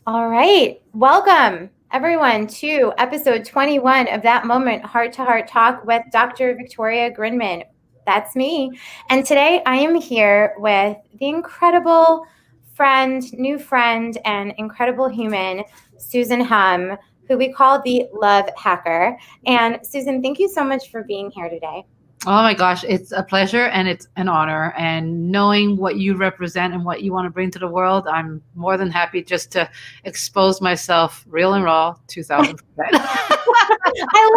All right. Welcome, everyone, to episode 21 of That Moment Heart to Heart Talk with Dr. Victoria Grinman. That's me. And today I am here with the incredible new friend, and incredible human, Susan Hum, who we call the Love Hacker. And Susan, thank you so much for being here today. Oh my gosh, it's a pleasure and it's an honor. And knowing what you represent and what you want to bring to the world, I'm more than happy just to expose myself real and raw 2000%. I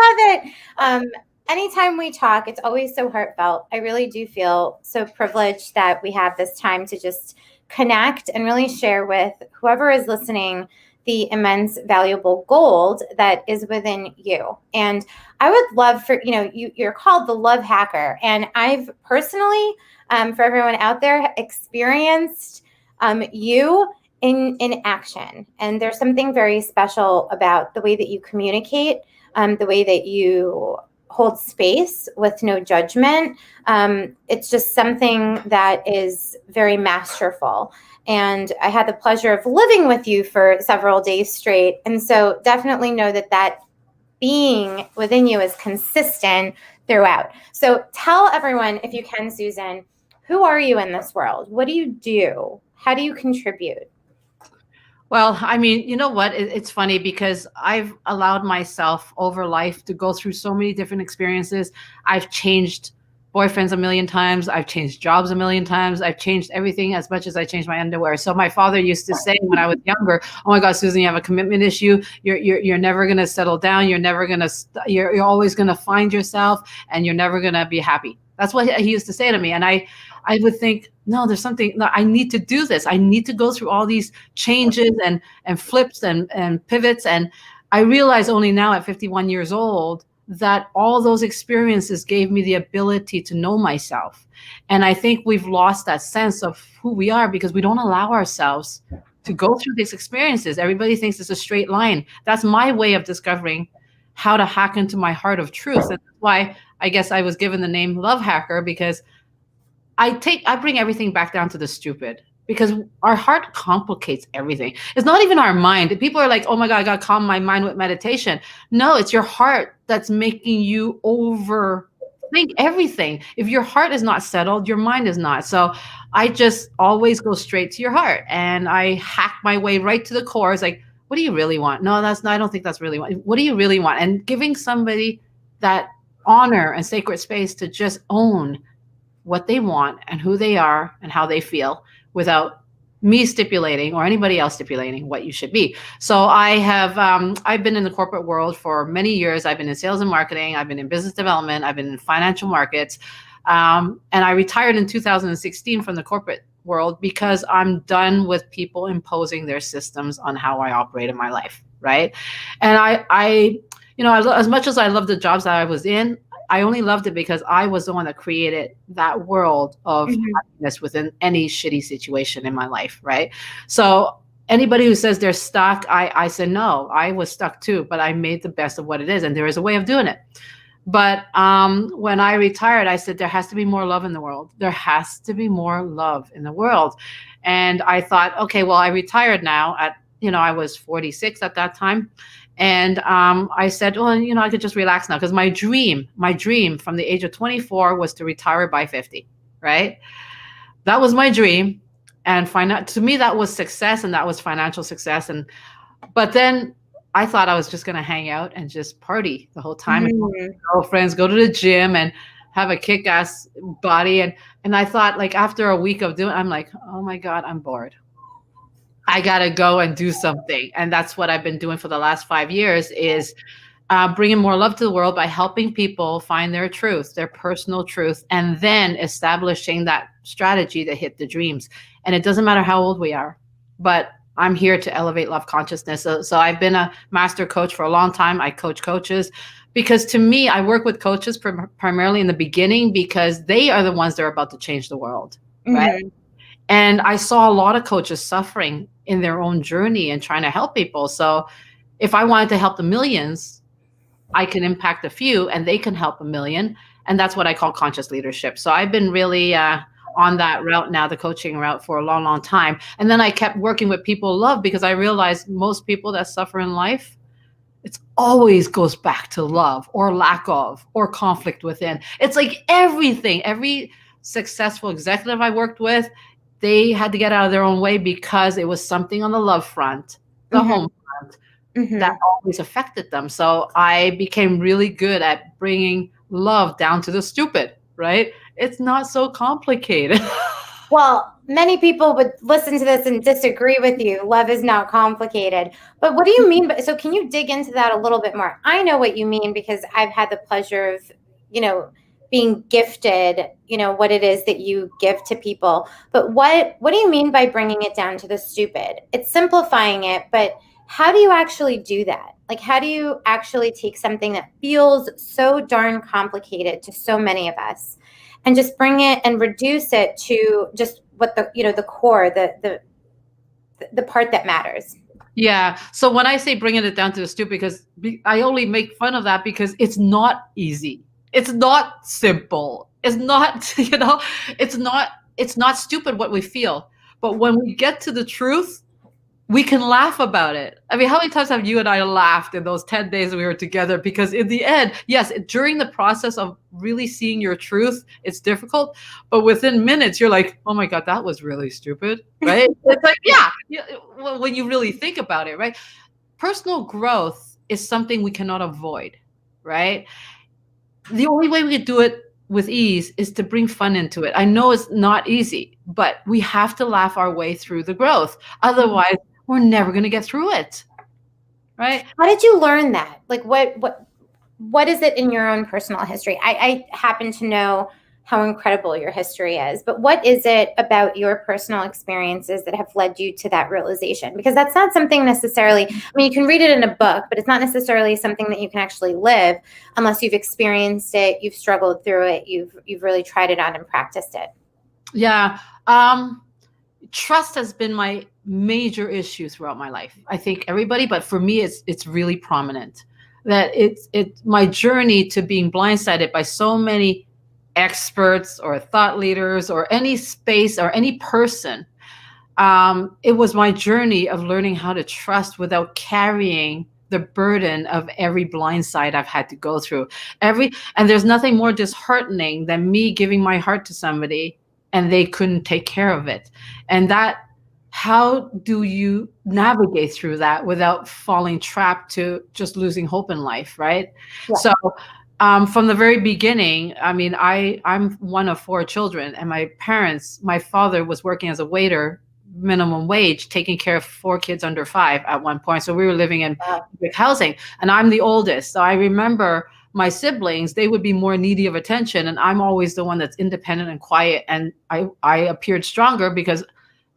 love it. Anytime we talk, it's always so heartfelt. I really do feel so privileged that we have this time to just connect and really share with whoever is listening the immense valuable gold that is within you. And I would love for, you're called the Love Hacker. And I've personally, for everyone out there, experienced you in action. And there's something very special about the way that you communicate, the way that you hold space with no judgment. It's just something that is very masterful. And I had the pleasure of living with you for several days straight. And so definitely know that being within you is consistent throughout. So tell everyone, if you can, Susan, who are you in this world? What do you do? How do you contribute? Well, I mean, you know what? It's funny because I've allowed myself over life to go through so many different experiences. I've changed boyfriends a million times. I've changed jobs a million times. I've changed everything as much as I changed my underwear. So my father used to say when I was younger, "Oh my God, Susan, you have a commitment issue. You're never gonna settle down. You're never gonna. You're always gonna find yourself, and you're never gonna be happy." That's what he used to say to me, and I would think, no, there's something. No, I need to do this. I need to go through all these changes and flips and pivots. And I realize only now at 51 years old that all those experiences gave me the ability to know myself. And I think we've lost that sense of who we are because we don't allow ourselves to go through these experiences. Everybody thinks it's a straight line. That's my way of discovering how to hack into my heart of truth. And that's why I guess I was given the name Love Hacker, because I bring everything back down to the stupid, because our heart complicates everything. It's not even our mind. People are like, "Oh my God, I got to calm my mind with meditation." No, it's your heart that's making you overthink everything. If your heart is not settled, your mind is not. So I just always go straight to your heart and I hack my way right to the core. It's like, what do you really want? No, that's not, I don't think that's really what. What do you really want? And giving somebody that honor and sacred space to just own what they want and who they are and how they feel without me stipulating or anybody else stipulating what you should be. So I've been in the corporate world for many years. I've been in sales and marketing. I've been in business development. I've been in financial markets. And I retired in 2016 from the corporate world because I'm done with people imposing their systems on how I operate in my life. Right. And as much as I love the jobs that I was in, I only loved it because I was the one that created that world of happiness within any shitty situation in my life, right? So anybody who says they're stuck, I said, no, I was stuck too, but I made the best of what it is. And there is a way of doing it. But when I retired, I said, there has to be more love in the world. There has to be more love in the world. And I thought, okay, well, I retired now I was 46 at that time. And I said, well, I could just relax now, because my dream from the age of 24 was to retire by 50, right? That was my dream. And to me, that was success, and that was financial success. But then I thought I was just going to hang out and just party the whole time. And girlfriends, go to the gym and have a kick-ass body. And I thought, like, after a week of doing, I'm like, oh my God, I'm bored. I got to go and do something. And that's what I've been doing for the last 5 years, is bringing more love to the world by helping people find their truth, their personal truth, and then establishing that strategy to hit the dreams. And it doesn't matter how old we are, but I'm here to elevate love consciousness. So I've been a master coach for a long time. I coach coaches because, to me, I work with coaches primarily in the beginning, because they are the ones that are about to change the world, right? And I saw a lot of coaches suffering in their own journey and trying to help people. So if I wanted to help the millions, I can impact a few and they can help a million. And that's what I call conscious leadership. So I've been really on that route now, the coaching route, for a long, long time. And then I kept working with people love, because I realized most people that suffer in life, it always goes back to love or lack of or conflict within. It's like everything, every successful executive I worked with, they had to get out of their own way because it was something on the love front, the home front, that always affected them. So I became really good at bringing love down to the stupid, right? It's not so complicated. Well, many people would listen to this and disagree with you. Love is not complicated. But what do you mean? So can you dig into that a little bit more? I know what you mean because I've had the pleasure of, being gifted, what it is that you give to people. But what do you mean by bringing it down to the stupid? It's simplifying it, but how do you actually do that? Like, how do you actually take something that feels so darn complicated to so many of us and just bring it and reduce it to just what the core, the part that matters? Yeah. So when I say bringing it down to the stupid, because I only make fun of that because it's not easy. It's not simple. It's not, it's not stupid what we feel. But when we get to the truth, we can laugh about it. I mean, how many times have you and I laughed in those 10 days we were together? Because in the end, yes, during the process of really seeing your truth, it's difficult. But within minutes, you're like, oh my God, that was really stupid, right? It's like, yeah, well, when you really think about it, right? Personal growth is something we cannot avoid, right? The only way we could do it with ease is to bring fun into it. I know it's not easy, but we have to laugh our way through the growth. Otherwise, we're never going to get through it, right? How did you learn that? Like, what is it in your own personal history? I happen to know how incredible your history is, but what is it about your personal experiences that have led you to that realization? Because that's not something necessarily, I mean, you can read it in a book, but it's not necessarily something that you can actually live unless you've experienced it, you've struggled through it, you've really tried it on and practiced it. Yeah. Trust has been my major issue throughout my life. I think everybody, but for me, it's really prominent. That it's my journey to being blindsided by so many experts or thought leaders or any space or any person. It was my journey of learning how to trust without carrying the burden of every blind side I've had to go through. And there's nothing more disheartening than me giving my heart to somebody and they couldn't take care of it. And how do you navigate through that without falling trapped to just losing hope in life, right? Yeah. So from the very beginning, I mean, I'm one of 4 children, and my father was working as a waiter, minimum wage, taking care of 4 kids under 5 at one point. So we were living in public housing, and I'm the oldest. So I remember my siblings, they would be more needy of attention, and I'm always the one that's independent and quiet. And I appeared stronger because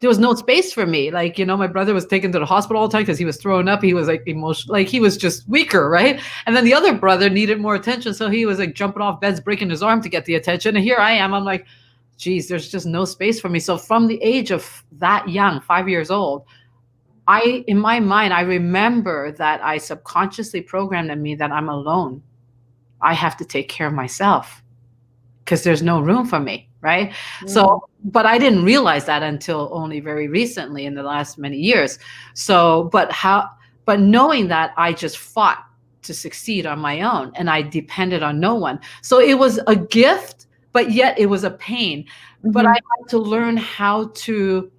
there was no space for me. Like, my brother was taken to the hospital all the time because he was throwing up. He was like emotional, like he was just weaker, right? And then the other brother needed more attention. So he was like jumping off beds, breaking his arm to get the attention. And here I am, I'm like, geez, there's just no space for me. So from the age of that young, 5 years old, in my mind, I remember that I subconsciously programmed in me that I'm alone. I have to take care of myself because there's no room for me, right? Mm. So, but I didn't realize that until only very recently in the last many years. So, but knowing that, I just fought to succeed on my own and I depended on no one. So it was a gift, but yet it was a pain. Mm-hmm. But I had to learn how to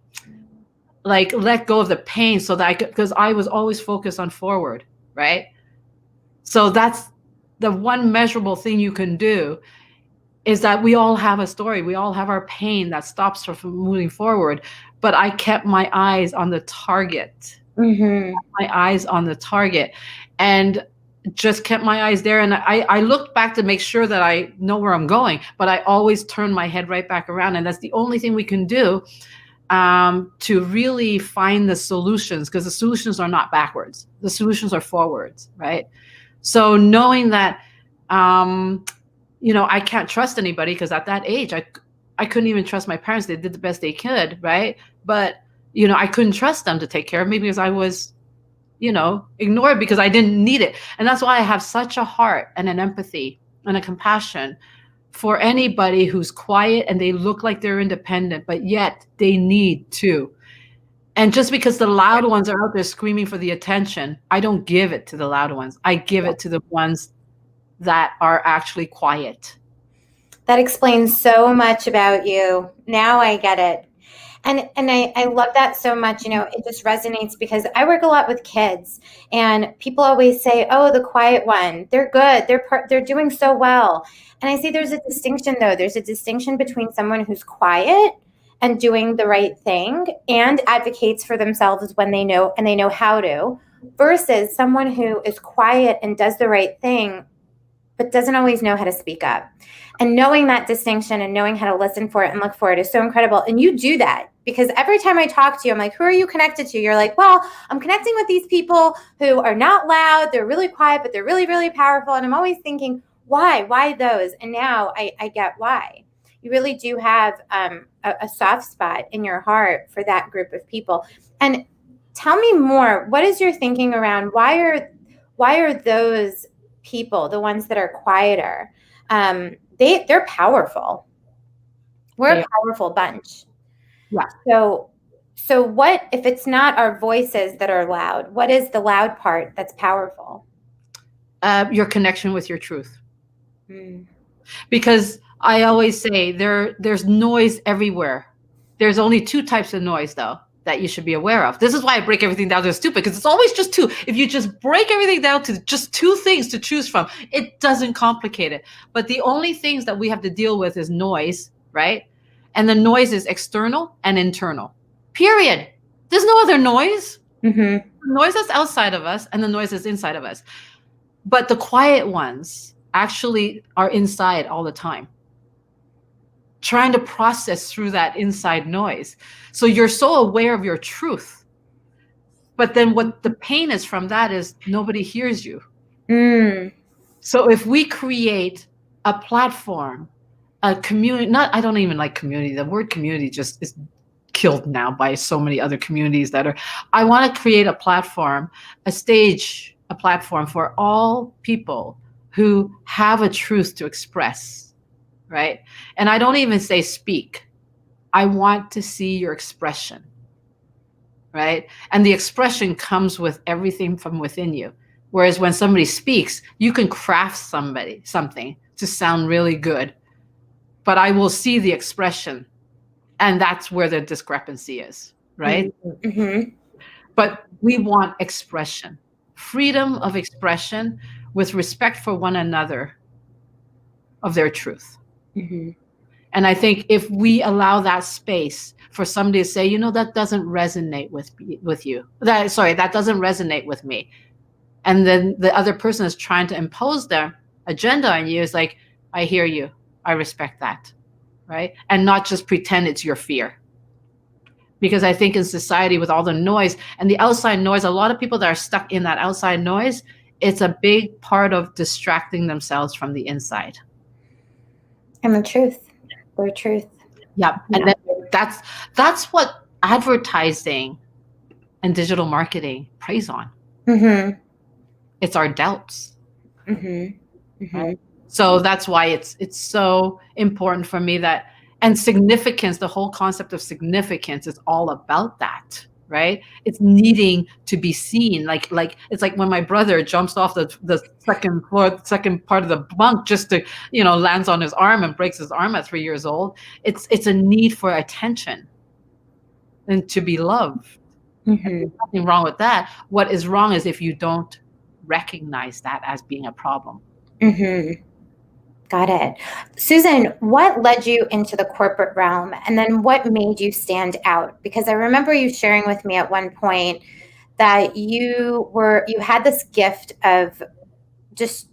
let go of the pain so that because I was always focused on forward, right? So that's the one measurable thing you can do, is that we all have a story. We all have our pain that stops us from moving forward. But I kept my eyes on the target. Mm-hmm. My eyes on the target, and just kept my eyes there. And I looked back to make sure that I know where I'm going, but I always turn my head right back around. And that's the only thing we can do to really find the solutions, because the solutions are not backwards. The solutions are forwards, right? So knowing that, I can't trust anybody, because at that age, I couldn't even trust my parents. They did the best they could, right? But, I couldn't trust them to take care of me because I was, ignored because I didn't need it. And that's why I have such a heart and an empathy and a compassion for anybody who's quiet and they look like they're independent, but yet they need to. And just because the loud ones are out there screaming for the attention, I don't give it to the loud ones. I give it to the ones that are actually quiet. That explains so much about you. Now I get it. And I love that so much. It just resonates because I work a lot with kids, and people always say, "Oh, the quiet one, they're good. They're doing so well." And I say there's a distinction, though. There's a distinction between someone who's quiet and doing the right thing and advocates for themselves when they know and they know how to, versus someone who is quiet and does the right thing but doesn't always know how to speak up. And knowing that distinction and knowing how to listen for it and look for it is so incredible. And you do that because every time I talk to you, I'm like, who are you connected to? You're like, well, I'm connecting with these people who are not loud. They're really quiet, but they're really, really powerful. And I'm always thinking, why those? And now I get why. You really do have a soft spot in your heart for that group of people. And tell me more. What is your thinking around why are those people, the ones that are quieter, they're powerful. We're a powerful bunch. Yeah. So what if it's not our voices that are loud? What is the loud part that's powerful? Your connection with your truth. Because I always say there's noise everywhere. There's only two types of noise, though, that you should be aware of. This is why I break everything down to stupid, because it's always just two. If you just break everything down to just two things to choose from, it doesn't complicate it. But the only things that we have to deal with is noise, right? And the noise is external and internal. Period. There's no other noise. The noise that's outside of us and the noise that's inside of us. But the quiet ones actually are inside all the time, trying to process through that inside noise. So you're so aware of your truth. But then what the pain is from that is nobody hears you. So if we create a platform, a community, I don't even like community. The word community just is killed now by so many other communities I want to create a platform, a platform for all people who have a truth to express, right? And I don't even say speak. I want to see your expression, right? And the expression comes with everything from within you. Whereas when somebody speaks, you can craft something to sound really good, but I will see the expression, and that's where the discrepancy is, right? But we want expression, freedom of expression with respect for one another of their truth. And I think if we allow that space for somebody to say, that doesn't resonate with you, that doesn't resonate with me, and then the other person is trying to impose their agenda on you, is like, I hear you, I respect that, right? And not just pretend it's your fear. Because I think in society with all the noise and the outside noise, a lot of people that are stuck in that outside noise, it's a big part of distracting themselves from the inside. And the truth, their truth. Yeah. And then that's what advertising and digital marketing preys on. It's our doubts. Right? So that's why it's so important for me and significance, the whole concept of significance is all about that, right? It's needing to be seen. Like it's like when my brother jumps off the second part of the bunk just to, lands on his arm and breaks his arm at 3 years old. It's a need for attention and to be loved. There's nothing wrong with that. What is wrong is if you don't recognize that as being a problem. Got it. Susan, what led you into the corporate realm, and then what made you stand out? Because I remember you sharing with me at one point that you had this gift of just,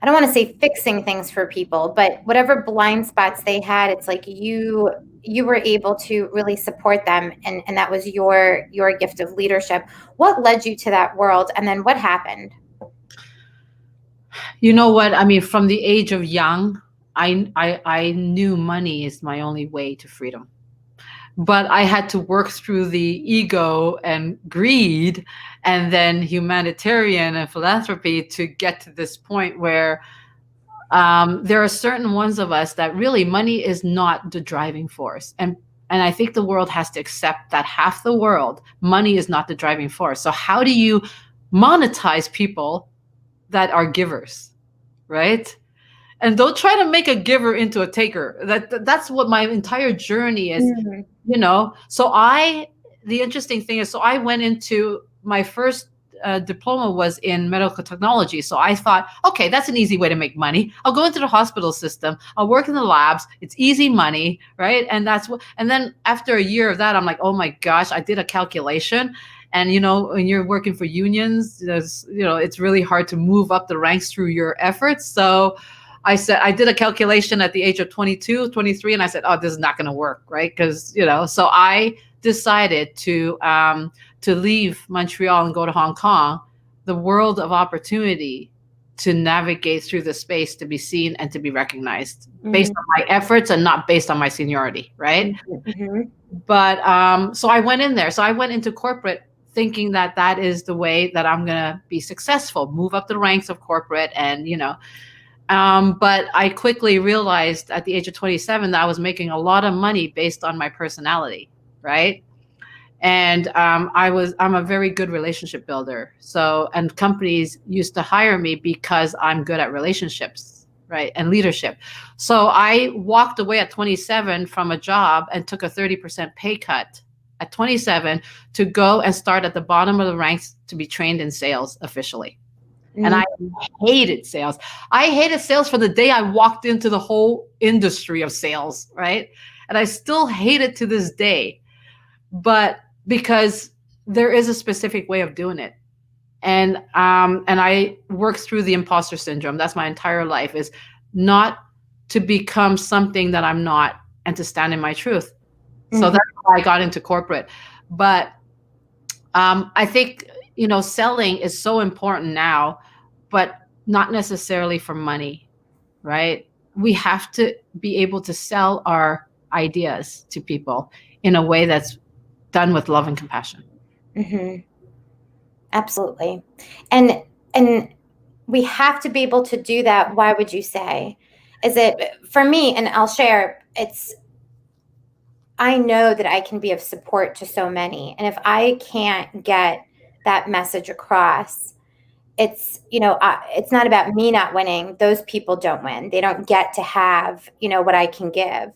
I don't want to say fixing things for people, but whatever blind spots they had, it's like you were able to really support them, and that was your gift of leadership. What led you to that world, and then what happened? You know what? I mean, from the age of young, I knew money is my only way to freedom. But I had to work through the ego and greed and then humanitarian and philanthropy to get to this point where There are certain ones of us that really money is not the driving force. And I think the world has to accept that half the world, money is not the driving force. So how do you monetize people that are givers, right? And don't try to make a giver into a taker. That's what my entire journey is, Mhm. So the interesting thing is, so I went into my first diploma was in medical technology. So I thought, okay, that's an easy way to make money. I'll go into the hospital system. I'll work in the labs. It's easy money, right? And then after a year of that, I'm like, oh my gosh, I did a calculation. And when you're working for unions, it's really hard to move up the ranks through your efforts. So I said, I did a calculation at the age of 22, 23, and I said, oh, this is not going to work, right? Because, so I decided to leave Montreal and go to Hong Kong, the world of opportunity to navigate through the space, to be seen and to be recognized based on my efforts and not based on my seniority, right? Mm-hmm. But so I went in there. So I went into corporate thinking that that is the way that I'm going to be successful, move up the ranks of corporate and, but I quickly realized at the age of 27 that I was making a lot of money based on my personality, right? And I'm a very good relationship builder. So, and companies used to hire me because I'm good at relationships, right? And leadership. So I walked away at 27 from a job and took a 30% pay cut at 27 to go and start at the bottom of the ranks to be trained in sales officially. And I hated sales. I hated sales from the day I walked into the whole industry of sales, right? And I still hate it to this day. But because there is a specific way of doing it. And I work through the imposter syndrome. That's my entire life, is not to become something that I'm not and to stand in my truth. So that's why I got into corporate. But I think, selling is so important now, but not necessarily for money, right? We have to be able to sell our ideas to people in a way that's done with love and compassion. Mm-hmm. Absolutely. And we have to be able to do that. Why would you say? Is it for me, and I'll share, I know that I can be of support to so many. And if I can't get that message across, it's not about me not winning. Those people don't win. They don't get to have what I can give.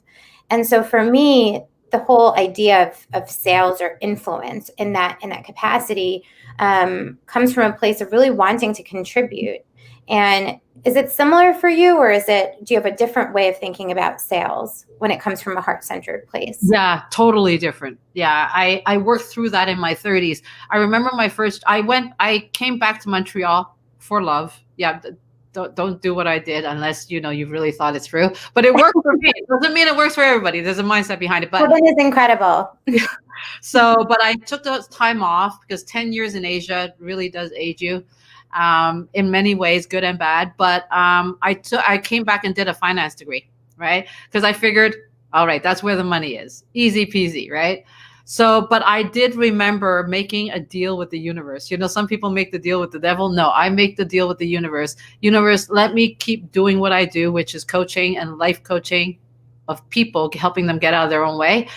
And so for me, the whole idea of sales or influence in that capacity comes from a place of really wanting to contribute. And is it similar for you, or do you have a different way of thinking about sales when it comes from a heart-centered place? Yeah, totally different. Yeah, I worked through that in my 30s. I remember I came back to Montreal for love. Yeah, don't do what I did unless you really thought it through. But it worked for me. It doesn't mean it works for everybody. There's a mindset behind it. But well, that is incredible. But I took the time off because 10 years in Asia really does age you. In many ways, good and bad. But I came back and did a finance degree, right? Because I figured, all right, that's where the money is. Easy peasy, right? So, but I did remember making a deal with the universe. Some people make the deal with the devil. No, I make the deal with the universe. Universe, let me keep doing what I do, which is coaching and life coaching of people, helping them get out of their own way.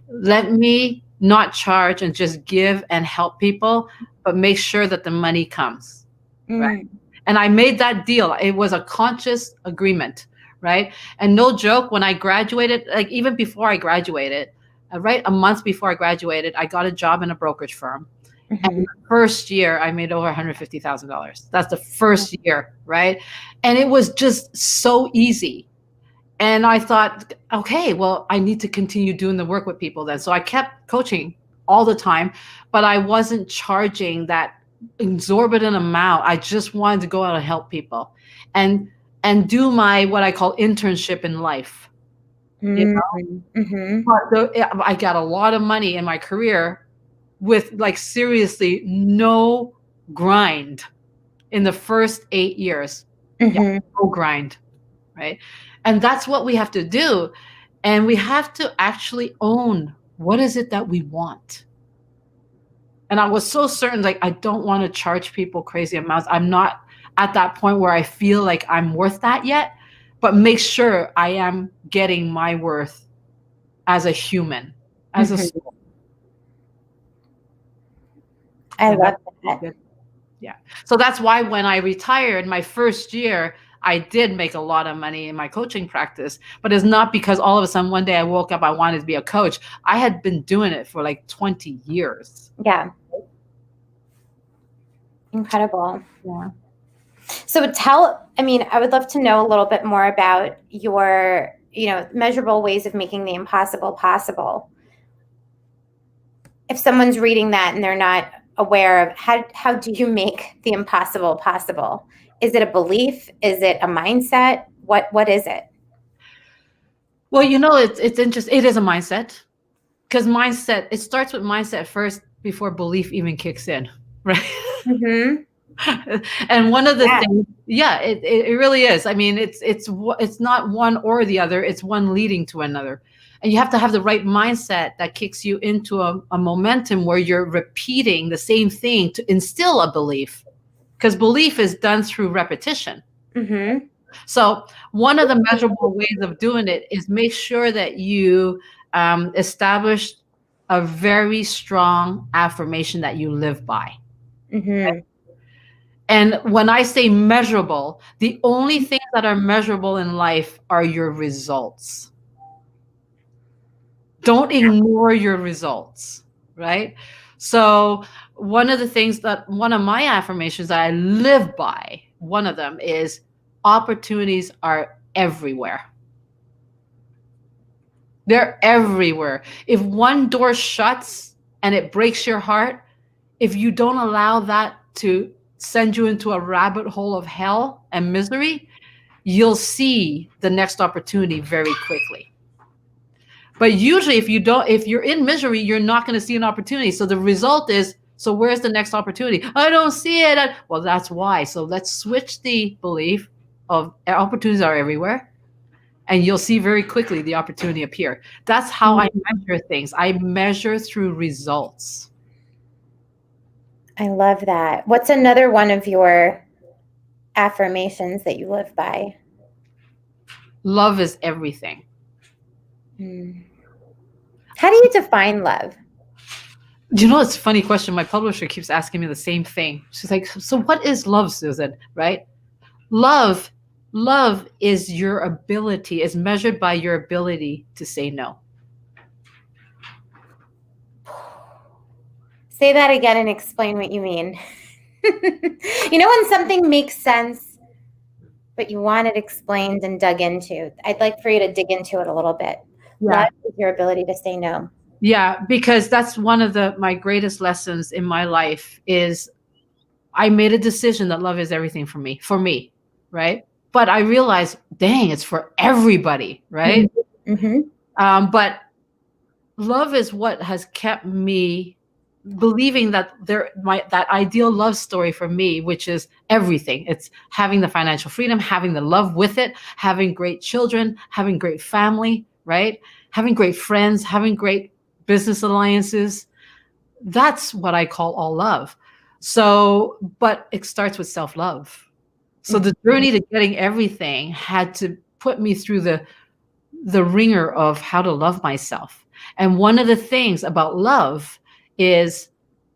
Let me not charge and just give and help people, but make sure that the money comes. Right. And I made that deal. It was a conscious agreement, right? And no joke, when I graduated, like even before I graduated, right, a month before I graduated, I got a job in a brokerage firm. And the first year I made over $150,000. That's the first year, right? And it was just so easy. And I thought, okay, well, I need to continue doing the work with people then. So I kept coaching all the time, but I wasn't charging that exorbitant amount. I just wanted to go out and help people and do my, what I call internship in life. But I got a lot of money in my career with like seriously no grind in the first 8 years. No grind, right? And that's what we have to do. And we have to actually own, what is it that we want? And I was so certain, like, I don't want to charge people crazy amounts. I'm not at that point where I feel like I'm worth that yet. but make sure I am getting my worth as a human, as a soul. I And love that's that. yeah. So that's why when I retired, my first year, I did make a lot of money in my coaching practice, but it's not because all of a sudden one day I woke up, I wanted to be a coach. I had been doing it for like 20 years. Yeah. Incredible. Yeah. So I would love to know a little bit more about your, measurable ways of making the impossible possible. If someone's reading that and they're not aware of how do you make the impossible possible? Is it a belief? Is it a mindset? What is it? Well, it's interesting. It is a mindset, because it starts with mindset first before belief even kicks in, right? Mm-hmm. And one of the Yeah. things, yeah, it really is. I mean, it's not one or the other, it's one leading to another. And you have to have the right mindset that kicks you into a momentum where you're repeating the same thing to instill a belief, because belief is done through repetition. Mm-hmm. So one of the measurable ways of doing it is make sure that you establish a very strong affirmation that you live by. Mm-hmm. And when I say measurable, the only things that are measurable in life are your results. Don't ignore your results, right? So one of my affirmations that I live by, one of them is opportunities are everywhere. They're everywhere. If one door shuts and it breaks your heart, if you don't allow that to send you into a rabbit hole of hell and misery, you'll see the next opportunity very quickly. But usually if you're in misery, you're not going to see an opportunity. So the result is, so where's the next opportunity? I don't see it. Well, that's why. So let's switch the belief of opportunities are everywhere, and you'll see very quickly the opportunity appear. That's how I measure things. I measure through results. I love that. What's another one of your affirmations that you live by? Love is everything. How do you define love? It's a funny question. My publisher keeps asking me the same thing. She's like, so what is love, Susan? Right? Love is your ability, is measured by your ability to say no. Say that again and explain what you mean. When something makes sense, but you want it explained and dug into. I'd like for you to dig into it a little bit. Yeah. Love is your ability to say no. Yeah, because that's one of my greatest lessons in my life is I made a decision that love is everything for me, right? But I realized, dang, it's for everybody, right? Mm-hmm. But love is what has kept me believing that that ideal love story for me, which is everything. It's having the financial freedom, having the love with it, having great children, having great family, right? Having great friends, having great business alliances. That's what I call all love. So, but it starts with self-love. So the journey to getting everything had to put me through the ringer of how to love myself. And one of the things about love is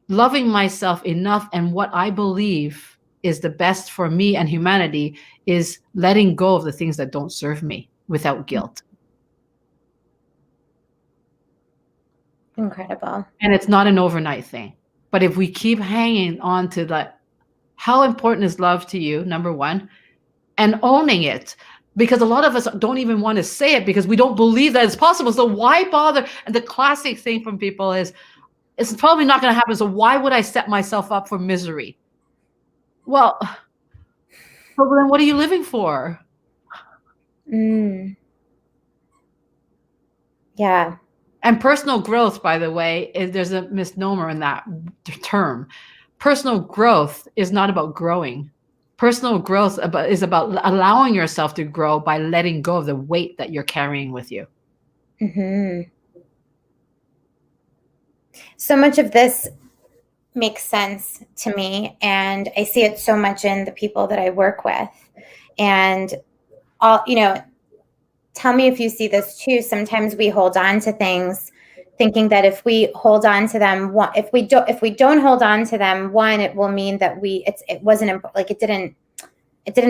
loving myself enough, and what I believe is the best for me and humanity is letting go of the things that don't serve me without guilt. Incredible. And it's not an overnight thing. But if we keep hanging on to that, how important is love to you, number one, and owning it, because a lot of us don't even want to say it because we don't believe that it's possible. So why bother? And the classic thing from people is, it's probably not going to happen. So why would I set myself up for misery? Well, then what are you living for? Yeah. And personal growth, by the way, there's a misnomer in that term. Personal growth is not about growing. Personal growth is about allowing yourself to grow by letting go of the weight that you're carrying with you. Mm-hmm. So much of this makes sense to me, and I see it so much in the people that I work with. And all, tell me if you see this too. Sometimes we hold on to things thinking that if we hold on to them, if we don't hold on to them, one, it will mean that it wasn't like it didn't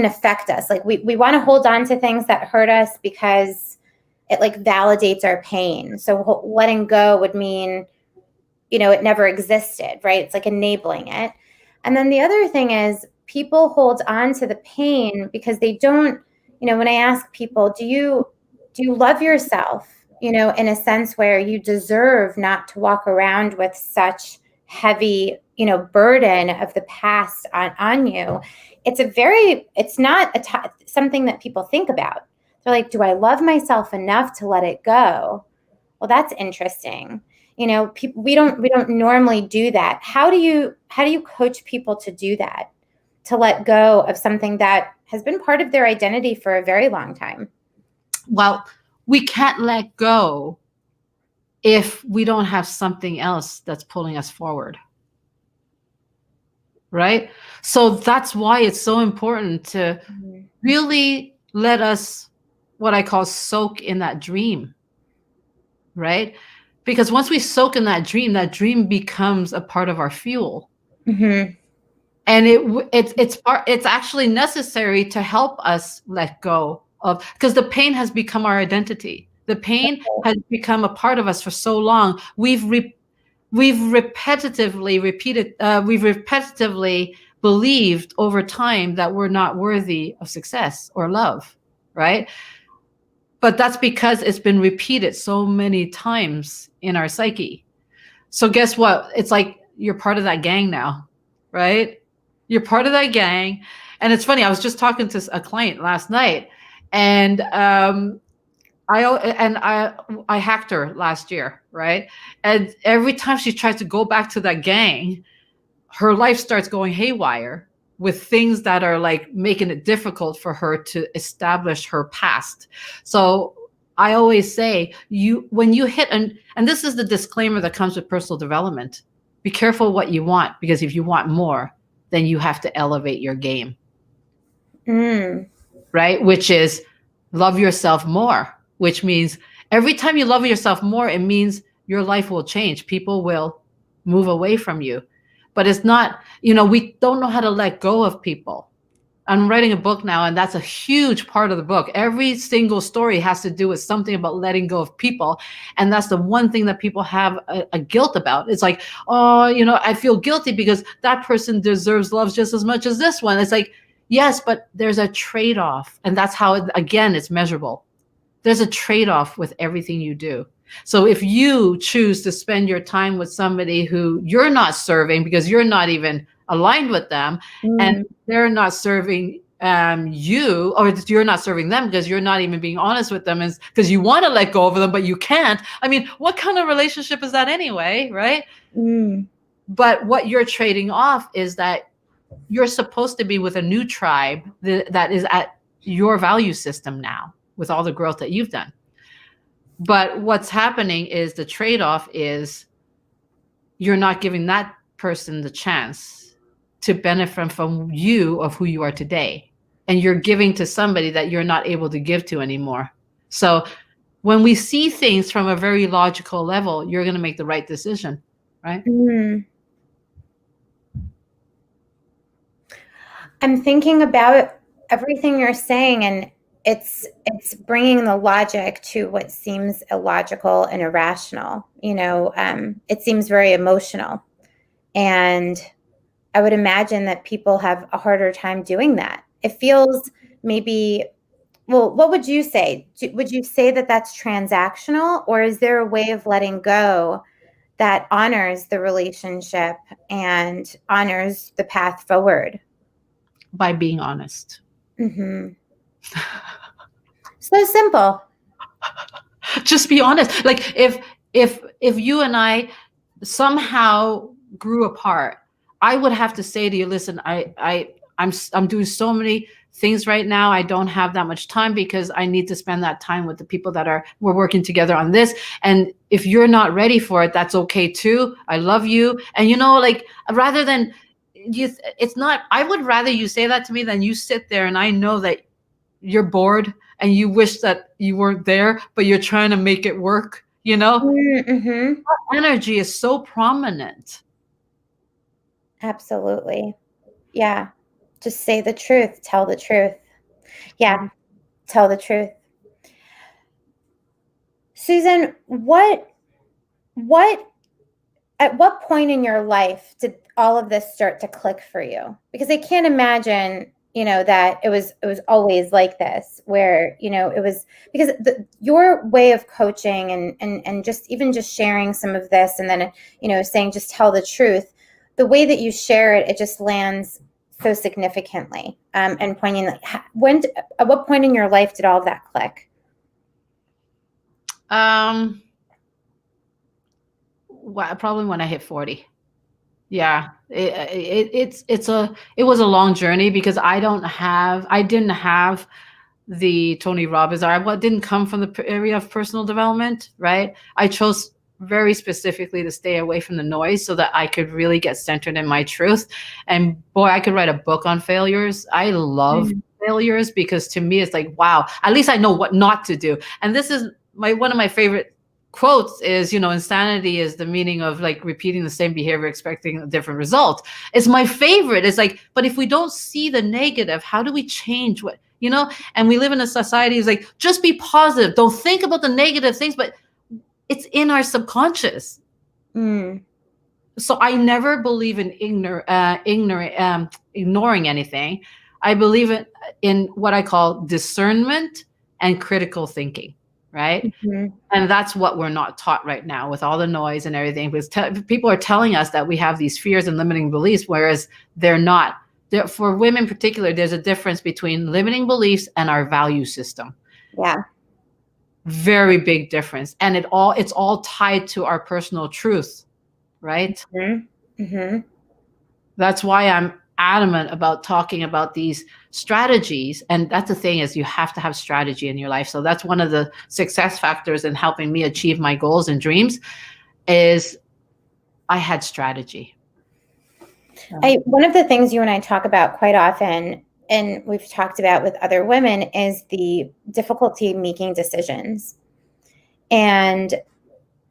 affect us. Like we want to hold on to things that hurt us because it like validates our pain. So letting go would mean, it never existed, right? It's like enabling it. And then the other thing is people hold on to the pain because they don't, when I ask people, do you love yourself, in a sense where you deserve not to walk around with such heavy, burden of the past on you? It's not something that people think about. They're like, do I love myself enough to let it go? Well, that's interesting. We don't normally do that. How do you coach people to do that, to let go of something that has been part of their identity for a very long time? Well, we can't let go if we don't have something else that's pulling us forward. Right? So that's why it's so important to really let us, what I call, soak in that dream. Right? Because once we soak in that dream becomes a part of our fuel. Mm-hmm. And it's actually necessary to help us let go of, because the pain has become our identity. The pain has become a part of us for so long. We've repetitively believed over time that we're not worthy of success or love, right? But that's because it's been repeated so many times in our psyche. So guess what? It's like you're part of that gang now, right? You're part of that gang. And it's funny, I was just talking to a client last night, and I hacked her last year, right? And every time she tries to go back to that gang, her life starts going haywire with things that are like making it difficult for her to establish her past. So I always say, when you hit, and this is the disclaimer that comes with personal development, be careful what you want, because if you want more, then you have to elevate your game. Right? Which is love yourself more, which means every time you love yourself more, it means your life will change. People will move away from you. But it's not, we don't know how to let go of people. I'm writing a book now, and that's a huge part of the book. Every single story has to do with something about letting go of people. And that's the one thing that people have a guilt about. It's like, oh, I feel guilty because that person deserves love just as much as this one. It's like, yes, but there's a trade-off. And that's how, again, it's measurable. There's a trade-off with everything you do. So if you choose to spend your time with somebody who you're not serving because you're not even aligned with them, and they're not serving you, or you're not serving them because you're not even being honest with them, is because you want to let go of them, but you can't. I mean, what kind of relationship is that anyway, right? But what you're trading off is that you're supposed to be with a new tribe that is at your value system now, with all the growth that you've done. But what's happening is the trade-off is you're not giving that person the chance to benefit from you of who you are today. And you're giving to somebody that you're not able to give to anymore. So when we see things from a very logical level, you're going to make the right decision, right? I'm thinking about everything you're saying, and it's bringing the logic to what seems illogical and irrational. It seems very emotional, and I would imagine that people have a harder time doing that. It feels maybe, well, what would you say? Would you say that that's transactional, or is there a way of letting go that honors the relationship and honors the path forward? By being honest. So simple. Just be honest. Like if you and I somehow grew apart, I would have to say to you, listen, I'm doing so many things right now. I don't have that much time because I need to spend that time with the people that we're working together on this. And if you're not ready for it, that's okay too. I love you. And like, rather than it's not, I would rather you say that to me than you sit there and I know that you're bored and you wish that you weren't there, but you're trying to make it work, Mm-hmm. energy is so prominent. Absolutely. Yeah. Just say the truth. Tell the truth. Yeah. Tell the truth. Susan, at what point in your life did all of this start to click for you? Because I can't imagine, that it was always like this, where, it was because your way of coaching and just sharing some of this, and then, saying just tell the truth, the way that you share it, it just lands so significantly, and poignant. At what point in your life did all of that click? Well, probably when I hit 40. Yeah, it was a long journey because I didn't have the Tony Robbins. I didn't come from the area of personal development, right? I chose very specifically to stay away from the noise so that I could really get centered in my truth. And boy, I could write a book on failures. I love failures because to me it's like, wow, at least I know what not to do. And this is one of my favorite quotes is, insanity is the meaning of like repeating the same behavior expecting a different result. It's my favorite. It's like, but if we don't see the negative, how do we change what, and we live in a society is like, just be positive, don't think about the negative things, but it's in our subconscious. So I never believe in ignoring anything. I believe in what I call discernment and critical thinking, right? And that's what we're not taught right now with all the noise and everything, because people are telling us that we have these fears and limiting beliefs, whereas they're not. For women in particular, there's a difference between limiting beliefs and our value system. Yeah. Very big difference. And it's all tied to our personal truth, right? That's why I'm adamant about talking about these strategies. And that's the thing, is you have to have strategy in your life. So that's one of the success factors in helping me achieve my goals and dreams is I had strategy. One of the things you and I talk about quite often, and we've talked about with other women, is the difficulty making decisions. And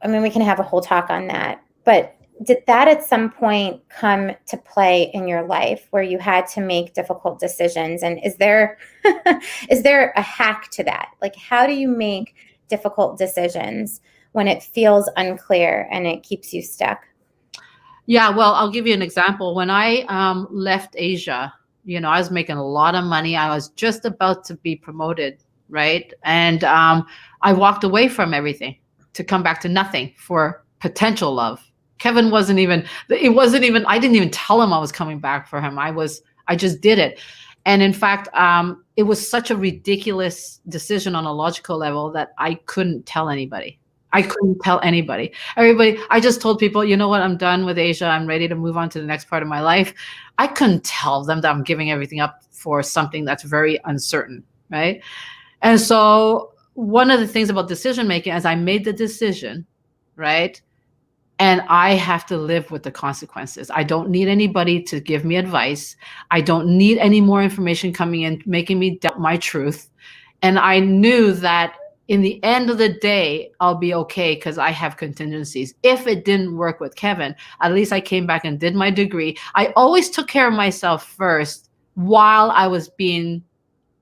I mean, we can have a whole talk on that, but did that at some point come to play in your life where you had to make difficult decisions? And is there a hack to that? Like, how do you make difficult decisions when it feels unclear and it keeps you stuck? Yeah, well, I'll give you an example. When I left Asia, I was making a lot of money. I was just about to be promoted, right? And I walked away from everything to come back to nothing for potential love. Kevin I didn't even tell him I was coming back for him. I just did it. And in fact, it was such a ridiculous decision on a logical level that I couldn't tell anybody. Everybody, I just told people, you know what, I'm done with Asia. I'm ready to move on to the next part of my life. I couldn't tell them that I'm giving everything up for something that's very uncertain, right? And so one of the things about decision making is I made the decision, right? And I have to live with the consequences. I don't need anybody to give me advice. I don't need any more information coming in, making me doubt my truth. And I knew that in the end of the day, I'll be okay because I have contingencies. If it didn't work with Kevin, at least I came back and did my degree. I always took care of myself first while I was being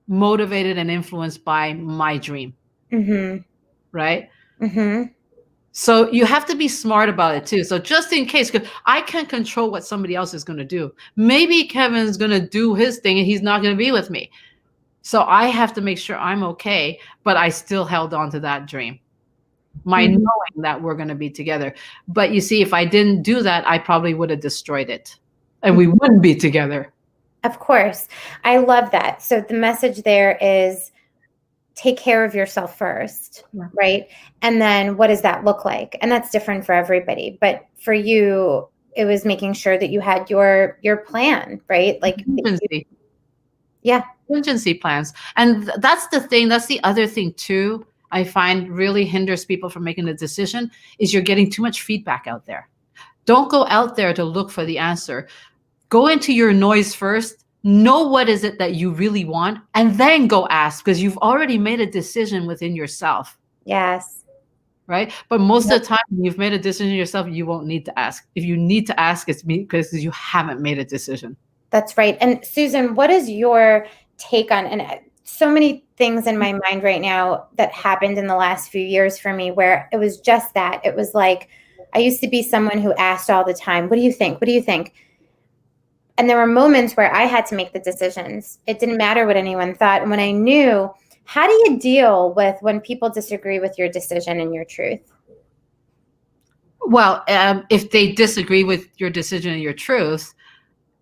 motivated and influenced by my dream. Right? So you have to be smart about it too. So just in case, because I can't control what somebody else is going to do. Maybe Kevin's going to do his thing and he's not going to be with me. So I have to make sure I'm okay, but I still held on to that dream. My knowing that we're going to be together. But you see, if I didn't do that, I probably would have destroyed it and we wouldn't be together. Of course. I love that. So the message there is take care of yourself first, right? And then what does that look like? And that's different for everybody. But for you, it was making sure that you had your plan, right? Like contingency. Yeah. Contingency plans. And that's the thing. That's the other thing too, I find really hinders people from making a decision is you're getting too much feedback out there. Don't go out there to look for the answer. Go into your noise first Know what is it that you really want, and then go ask, because you've already made a decision within yourself, Yes. right? But most Yep. of the time, when you've made a decision yourself, you won't need to ask. If you need to ask, it's because you haven't made a decision. That's right. And Susan, what is your take on, and so many things in my mind right now that happened in the last few years for me where it was just that. It was like, I used to be someone who asked all the time, what do you think? What do you think? And there were moments where I had to make the decisions. It didn't matter what anyone thought. And when I knew, how do you deal with when people disagree with your decision and your truth? Well, if they disagree with your decision and your truth,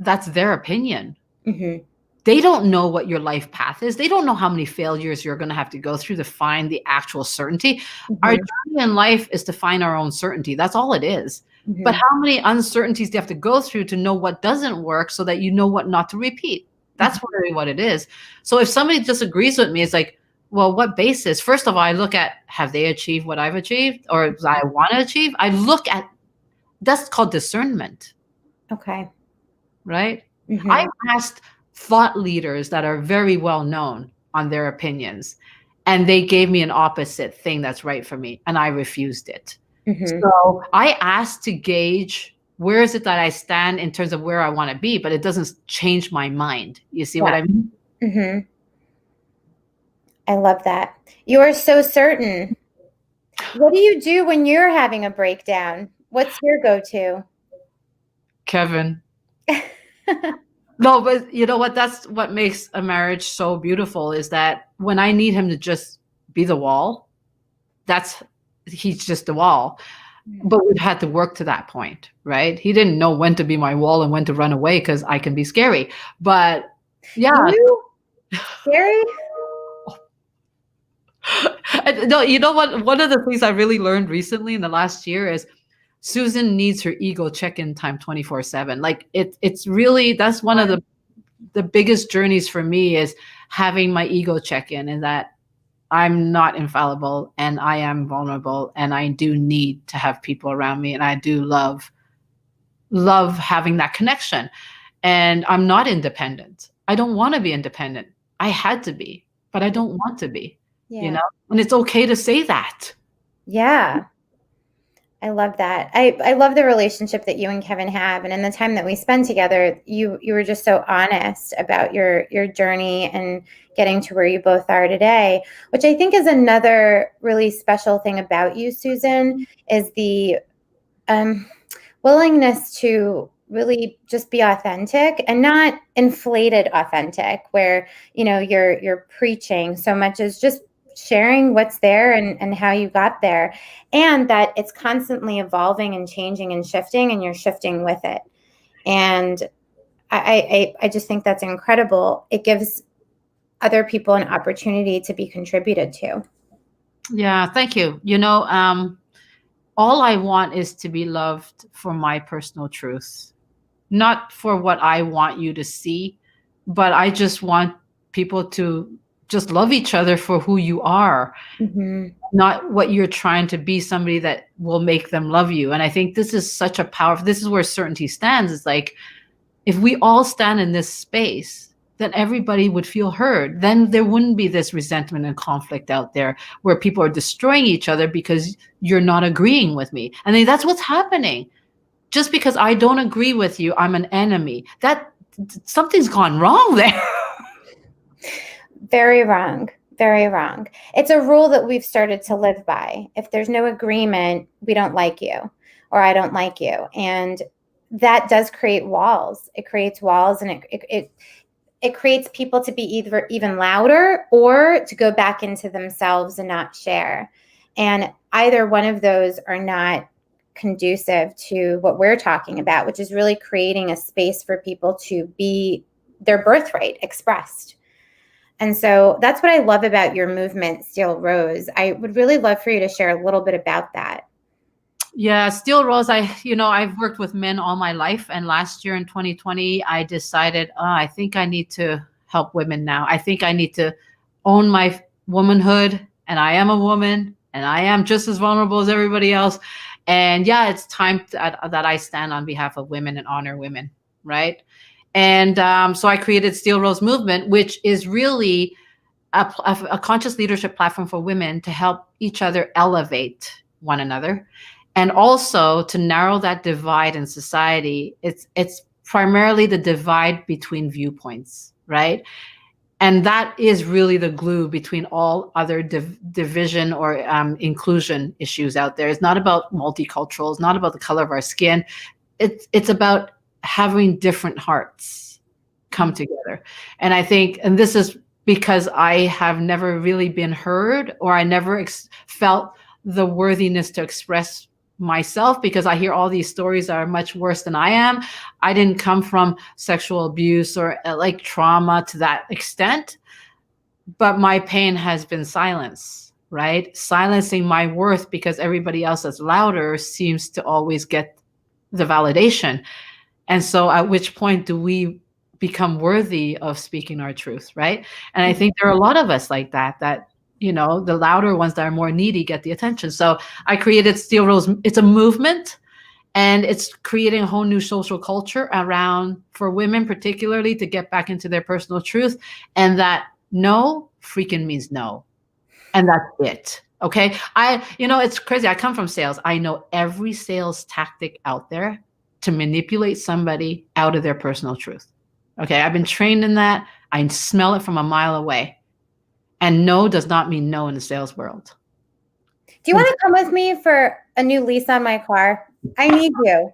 that's their opinion. Mm-hmm. They don't know what your life path is. They don't know how many failures you're going to have to go through to find the actual certainty. Our Mm-hmm. journey in life is to find our own certainty. That's all it is. But Mm-hmm. how many uncertainties do you have to go through to know what doesn't work so that you know what not to repeat? That's really what it is. So if somebody disagrees with me, it's like, well, what basis? First of all, I look at, have they achieved what I've achieved or that I want to achieve? I look at, that's called discernment, Okay. right? Mm-hmm. I've asked thought leaders that are very well known on their opinions, and they gave me an opposite thing that's right for me, and I refused it. Mm-hmm. So I asked to gauge, where is it that I stand in terms of where I want to be, but it doesn't change my mind. You see what Yeah. I mean? Mm-hmm. I love that. You are so certain. What do you do when you're having a breakdown? What's your go-to? Kevin. No, but you know what? That's what makes a marriage so beautiful, is that when I need him to just be the wall, he's just the wall. But we've had to work to that point, right? He didn't know when to be my wall and when to run away because I can be scary. But yeah. You? Scary? No, you know what? One of the things I really learned recently in the last year is Susan needs her ego check-in time 24/7. Like it's really, that's one of the biggest journeys for me, is having my ego check-in, and that I'm not infallible and I am vulnerable and I do need to have people around me, and I do love having that connection. And I'm not independent. I don't want to be independent. I had to be, but I don't want to be, you Yeah. know? And it's okay to say that. Yeah. I love that. I love the relationship that you and Kevin have, and in the time that we spend together, you were just so honest about your journey and getting to where you both are today, which I think is another really special thing about you, Susan, is the willingness to really just be authentic and not inflated authentic, where you're preaching so much as just sharing what's there and how you got there, and that it's constantly evolving and changing and shifting, and you're shifting with it. And I just think that's incredible. It gives other people an opportunity to be contributed to. Yeah, thank you. All I want is to be loved for my personal truth, not for what I want you to see, but I just want people to just love each other for who you are, Mm-hmm. not what you're trying to be, somebody that will make them love you. And I think this is such a powerful, this is where certainty stands. It's like, if we all stand in this space, then everybody would feel heard. Then there wouldn't be this resentment and conflict out there where people are destroying each other because you're not agreeing with me. And then that's what's happening. Just because I don't agree with you, I'm an enemy. That something's gone wrong there. Very wrong. Very wrong. It's a rule that we've started to live by. If there's no agreement, we don't like you, or I don't like you. And that does create walls. It creates walls, and it creates people to be either even louder or to go back into themselves and not share. And either one of those are not conducive to what we're talking about, which is really creating a space for people to be their birthright expressed. And so that's what I love about your movement, Steel Rose. I would really love for you to share a little bit about that. Yeah, Steel Rose, I've worked with men all my life. And last year in 2020, I decided, I think I need to help women now. I think I need to own my womanhood. And I am a woman, and I am just as vulnerable as everybody else. And yeah, it's time that I stand on behalf of women and honor women, right? And so I created Steel Rose Movement, which is really a conscious leadership platform for women to help each other elevate one another, and also to narrow that divide in society. It's primarily the divide between viewpoints, right? And that is really the glue between all other division or inclusion issues out there. It's not about multicultural. It's not about the color of our skin. It's about having different hearts come together. And I think, and this is because I have never really been heard, or I never felt the worthiness to express myself, because I hear all these stories that are much worse than I am. I didn't come from sexual abuse or like trauma to that extent, but my pain has been silence, right? Silencing my worth because everybody else that's louder seems to always get the validation. And so at which point do we become worthy of speaking our truth, right? And I think there are a lot of us like that, you know, the louder ones that are more needy get the attention. So I created Steel Rose. It's a movement, and it's creating a whole new social culture around, for women particularly, to get back into their personal truth. And that no freaking means no. And that's it. Okay. It's crazy. I come from sales. I know every sales tactic out there to manipulate somebody out of their personal truth. Okay. I've been trained in that. I smell it from a mile away. And no does not mean no in the sales world. Do you want to come with me for a new lease on my car? I need you.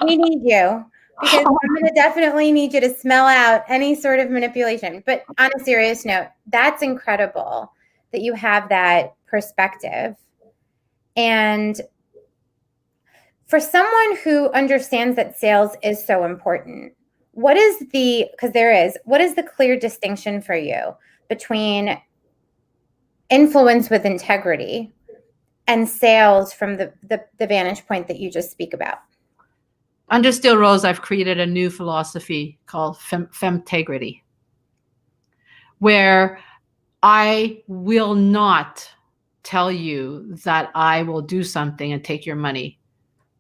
We need you, because I'm going to definitely need you to smell out any sort of manipulation. But on a serious note, that's incredible that you have that perspective. And for someone who understands that sales is so important, what is the clear distinction for you between influence with integrity and sales from the vantage point that you just speak about? Under Steel Rose, I've created a new philosophy called femtegrity, where I will not tell you that I will do something and take your money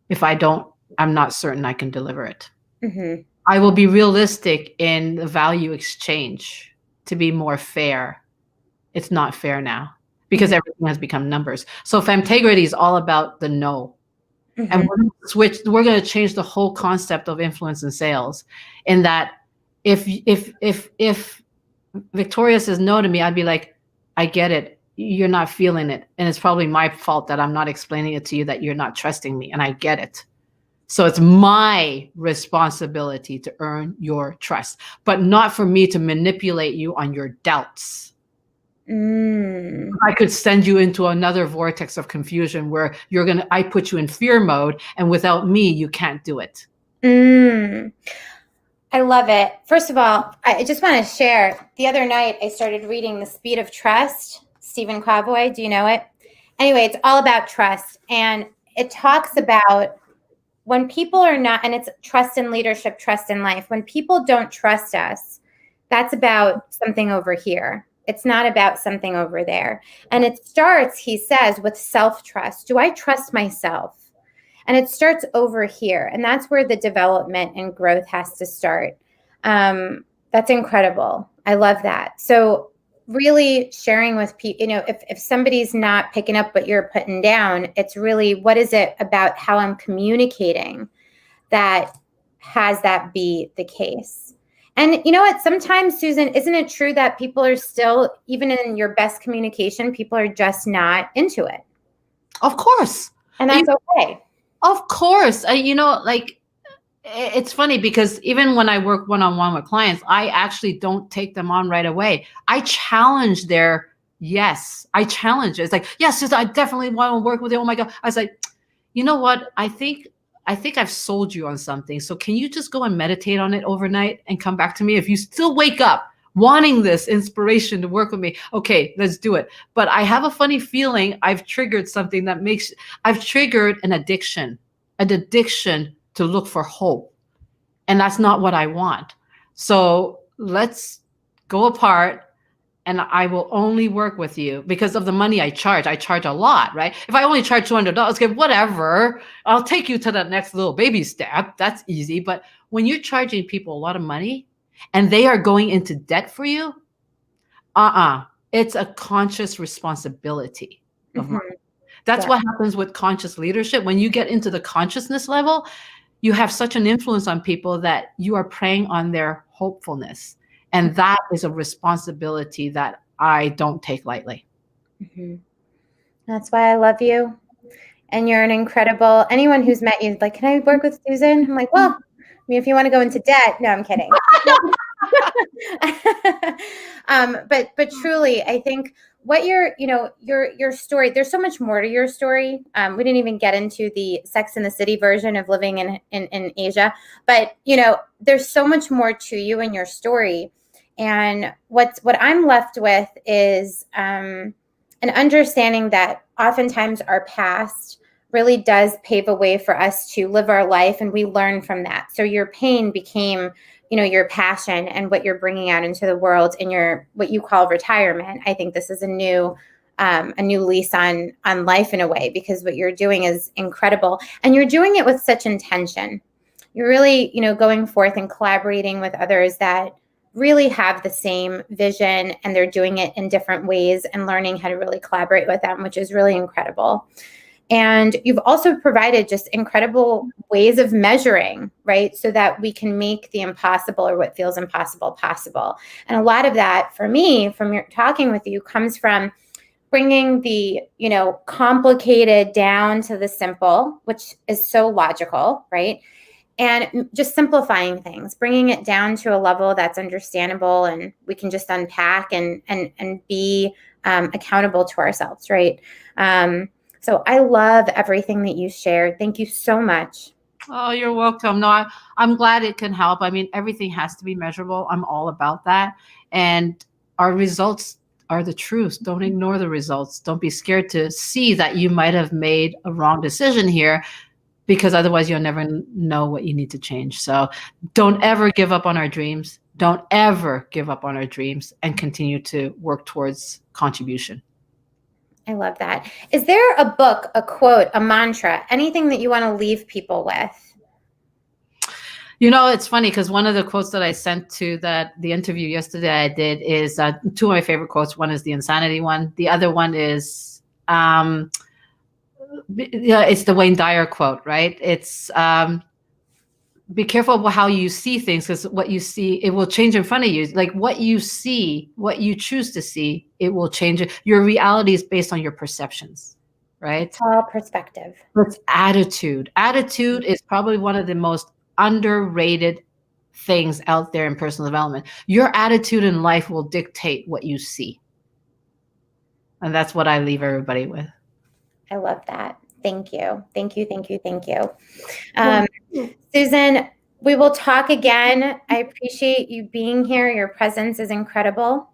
if I'm not certain I can deliver it. Mm-hmm. I will be realistic in the value exchange to be more fair. It's not fair now because everything has become numbers. So femtegrity is all about the no. Mm-hmm. And we're going to change the whole concept of influence in sales, in that if Victoria says no to me, I'd be like, I get it. You're not feeling it. And it's probably my fault that I'm not explaining it to you, that you're not trusting me. And I get it. So it's my responsibility to earn your trust, but not for me to manipulate you on your doubts. I could send you into another vortex of confusion where I put you in fear mode, and without me, you can't do it. I love it. First of all, I just want to share, the other night I started reading The Speed of Trust, Stephen Cowboy. Do you know it? Anyway, it's all about trust. And it talks about when people are not, and it's trust in leadership, trust in life. When people don't trust us, that's about something over here. It's not about something over there. And it starts, he says, with self-trust. Do I trust myself? And it starts over here. And that's where the development and growth has to start. That's incredible. I love that. So really sharing with people, if somebody's not picking up what you're putting down, it's really, what is it about how I'm communicating that has that be the case? And you know what? Sometimes, Susan, isn't it true that people are still, even in your best communication, people are just not into it? Of course. And that's okay. Of course. It's funny because even when I work one-on-one with clients, I actually don't take them on right away. I challenge their yes. I challenge it. It's like, yes, Susan, I definitely want to work with you. Oh my God. I was like, you know what? I think I've sold you on something. So can you just go and meditate on it overnight and come back to me? If you still wake up wanting this inspiration to work with me, okay, let's do it. But I have a funny feeling I've triggered something I've triggered an addiction to look for hope. And that's not what I want. So let's go apart. And I will only work with you because of the money I charge. I charge a lot, right? If I only charge $200, okay, whatever. I'll take you to the next little baby step. That's easy. But when you're charging people a lot of money and they are going into debt for you, it's a conscious responsibility of mine. That's what happens with conscious leadership. When you get into the consciousness level, you have such an influence on people that you are preying on their hopefulness. And that is a responsibility that I don't take lightly. That's why I love you. And you're an incredible, anyone who's met you, like, can I work with Susan? I'm like, well, I mean, if you want to go into debt, no, I'm kidding. But truly, I think what your story, there's so much more to your story. We didn't even get into the Sex and the City version of living in Asia, but there's so much more to you and your story. And what I'm left with is an understanding that oftentimes our past really does pave a way for us to live our life, and we learn from that. So your pain became your passion and what you're bringing out into the world in your, what you call retirement. I think this is a new lease on life in a way, because what you're doing is incredible, and you're doing it with such intention. You're really, going forth and collaborating with others that really have the same vision, and they're doing it in different ways and learning how to really collaborate with them, which is really incredible. And you've also provided just incredible ways of measuring, right? So that we can make the impossible, or what feels impossible, possible. And a lot of that, for me, from your talking with you, comes from bringing the, complicated down to the simple, which is so logical, right? And just simplifying things, bringing it down to a level that's understandable, and we can just unpack and be accountable to ourselves, right? So I love everything that you shared. Thank you so much. Oh, you're welcome. No, I'm glad it can help. I mean, everything has to be measurable. I'm all about that. And our results are the truth. Don't ignore the results. Don't be scared to see that you might have made a wrong decision here, because otherwise you'll never know what you need to change. So don't ever give up on our dreams. Don't ever give up on our dreams, and continue to work towards contribution. I love that. Is there a book, a quote, a mantra, anything that you want to leave people with? It's funny, because one of the quotes that I sent to the interview yesterday I did is two of my favorite quotes. One is the insanity one. The other one is it's the Wayne Dyer quote, right? It's be careful about how you see things, because what you see, it will change in front of you. Like what you see, what you choose to see, it will change. Your reality is based on your perceptions, right? It's all perspective. It's attitude. Attitude is probably one of the most underrated things out there in personal development. Your attitude in life will dictate what you see. And that's what I leave everybody with. I love that. Thank you. Thank you. Thank you. Thank you. Susan, we will talk again. I appreciate you being here. Your presence is incredible.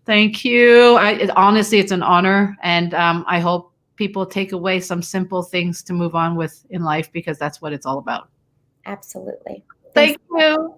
Thank you. Honestly, it's an honor. And I hope people take away some simple things to move on with in life, because that's what it's all about. Absolutely. Thank you.